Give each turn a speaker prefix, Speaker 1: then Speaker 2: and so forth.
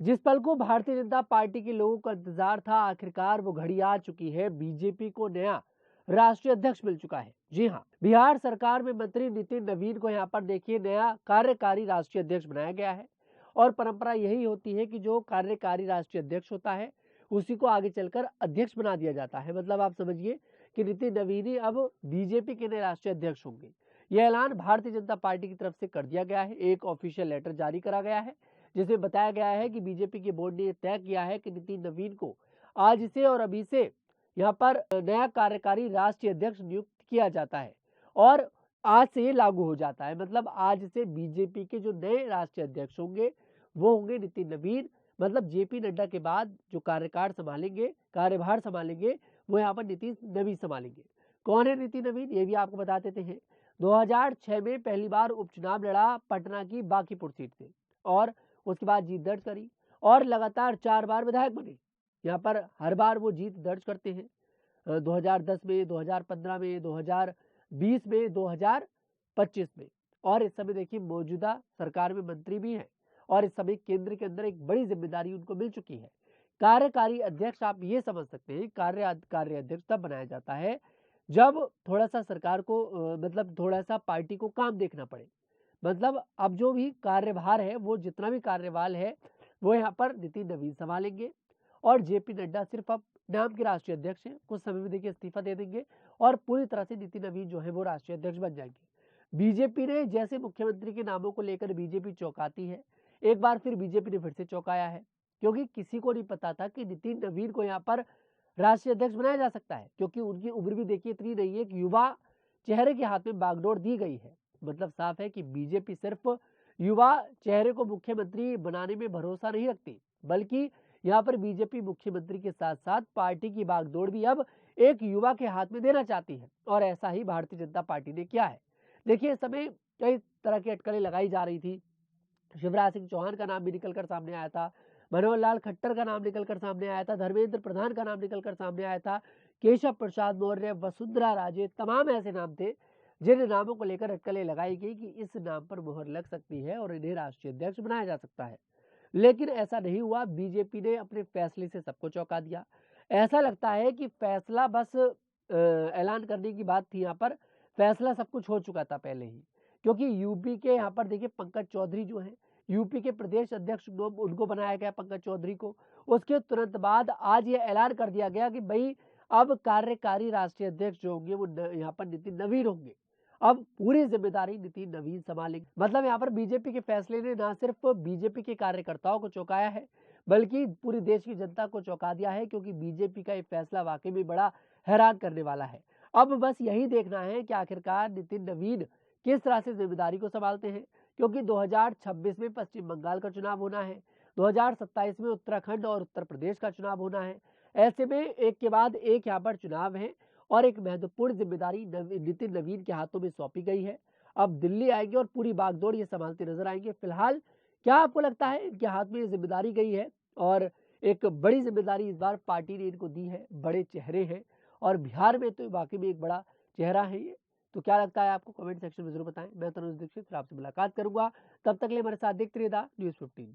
Speaker 1: जिस पल को भारतीय जनता पार्टी के लोगों का इंतजार था, आखिरकार वो घड़ी आ चुकी है। बीजेपी को नया राष्ट्रीय अध्यक्ष मिल चुका है। जी हाँ, बिहार सरकार में मंत्री नितिन नवीन को यहाँ पर देखिए नया कार्यकारी राष्ट्रीय अध्यक्ष बनाया गया है। और परंपरा यही होती है कि जो कार्यकारी राष्ट्रीय अध्यक्ष होता है उसी को आगे चलकर अध्यक्ष बना दिया जाता है। मतलब आप समझिए कि नितिन नवीन ही अब बीजेपी के नए राष्ट्रीय अध्यक्ष होंगे। यह ऐलान भारतीय जनता पार्टी की तरफ से कर दिया गया है। एक ऑफिशियल लेटर जारी करा गया है जिसमें बताया गया है कि बीजेपी के बोर्ड ने तय किया है कि नितिन नवीन को आज से और अभी से यहाँ पर नया कार्यकारी राष्ट्रीय अध्यक्ष नियुक्त किया जाता है और आज से ये लागू हो जाता है। मतलब आज से बीजेपी के जो नए राष्ट्रीय अध्यक्ष होंगे वो होंगे नितिन नवीन। मतलब जेपी नड्डा के बाद जो कार्यभार संभालेंगे वो यहाँ पर नितिन नवीन संभालेंगे। कौन है नितिन नवीन, ये भी आपको बता देते हैं। 2006 में पहली बार उपचुनाव लड़ा पटना की बांकीपुर सीट से और उसके बाद जीत दर्ज करी और लगातार 4 बार विधायक बने। यहाँ पर हर बार वो जीत दर्ज करते हैं। 2010 में, 2015 में, 2020 में, 2025 में और इस समय देखिए मौजूदा सरकार में मंत्री भी हैं और इस समय केंद्र के अंदर एक बड़ी जिम्मेदारी उनको मिल चुकी है। कार्यकारी अध्यक्ष आप ये समझ सकते हैं, कार्य अध्यक्ष तब बनाया जाता है जब थोड़ा सा सरकार को मतलब थोड़ा सा पार्टी को काम देखना पड़े। मतलब अब जो भी कार्यभार है वो जितना भी कार्यभार है वो यहाँ पर नितिन नवीन संभालेंगे और जेपी नड्डा सिर्फ अब नाम के राष्ट्रीय अध्यक्ष हैं। कुछ समय में देखिए इस्तीफा दे देंगे और पूरी तरह से नितिन नवीन जो है वो राष्ट्रीय अध्यक्ष बन जाएंगे। बीजेपी ने जैसे मुख्यमंत्री के नामों को लेकर बीजेपी चौंकाती है, एक बार फिर बीजेपी ने फिर से चौंकाया है क्योंकि किसी को नहीं पता था कि नितिन नवीन को यहाँ पर राष्ट्रीय अध्यक्ष बनाया जा सकता है क्योंकि उनकी उम्र भी देखिए इतनी नहीं है कि युवा चेहरे के हाथ में बागडोर दी गई है। मतलब साफ है कि बीजेपी सिर्फ युवा चेहरे को मुख्यमंत्री बनाने में भरोसा नहीं रखती, बल्कि यहाँ पर बीजेपी मुख्यमंत्री के साथ साथ पार्टी की बागडोर भी अब एक युवा के हाथ में देना चाहती है और ऐसा ही भारतीय जनता पार्टी ने किया है। देखिए इस समय कई तरह की अटकलें लगाई जा रही थी। शिवराज सिंह चौहान का नाम भी निकलकर सामने आया था, मनोहर लाल खट्टर का नाम निकलकर सामने आया था, धर्मेंद्र प्रधान का नाम निकलकर सामने आया था, केशव प्रसाद मौर्य, वसुंधरा राजे, तमाम ऐसे नाम थे जिन नामों को लेकर अटकलें लगाई गई कि इस नाम पर मोहर लग सकती है और इन्हें राष्ट्रीय अध्यक्ष बनाया जा सकता है। लेकिन ऐसा नहीं हुआ। बीजेपी ने अपने फैसले से सबको चौंका दिया। ऐसा लगता है कि फैसला बस ऐलान करने की बात थी। यहाँ पर फैसला सब कुछ हो चुका था पहले ही, क्योंकि यूपी के यहाँ पर देखिए पंकज चौधरी जो है यूपी के प्रदेश अध्यक्ष उनको बनाया गया पंकज चौधरी को। उसके तुरंत बाद आज ये ऐलान कर दिया गया कि भाई अब कार्यकारी राष्ट्रीय अध्यक्ष जो होंगे वो यहाँ पर नितिन नवीन होंगे। अब पूरी जिम्मेदारी नितिन नवीन संभालेंगे। मतलब यहाँ पर बीजेपी के फैसले ने न सिर्फ बीजेपी के कार्यकर्ताओं को चौंकाया है बल्कि पूरी देश की जनता को चौंका दिया है, क्योंकि बीजेपी का ये फैसला वाकई में बड़ा हैरान करने वाला है। अब बस यही देखना है कि आखिरकार नितिन नवीन किस तरह से जिम्मेदारी को संभालते हैं, क्योंकि 2026 में पश्चिम बंगाल का चुनाव होना है, 2027 में उत्तराखंड और उत्तर प्रदेश का चुनाव होना है। ऐसे में एक के बाद एक यहाँ पर चुनाव है और एक महत्वपूर्ण जिम्मेदारी नितिन नवीन के हाथों में सौंपी गई है। अब दिल्ली आएंगे और पूरी बागडोर ये संभालते नजर आएंगे। फिलहाल क्या आपको लगता है इनके हाथ में ये जिम्मेदारी गई है और एक बड़ी जिम्मेदारी इस बार पार्टी ने इनको दी है, बड़े चेहरे हैं और बिहार में तो वाकई में एक बड़ा चेहरा है ये। तो क्या लगता है आपको, कमेंट सेक्शन में जरूर बताएं। मैं तनुज दीक्षित फिर आपसे मुलाकात करूंगा, तब तक के लिए हमारे साथ देखते रहिएगा न्यूज़ 15।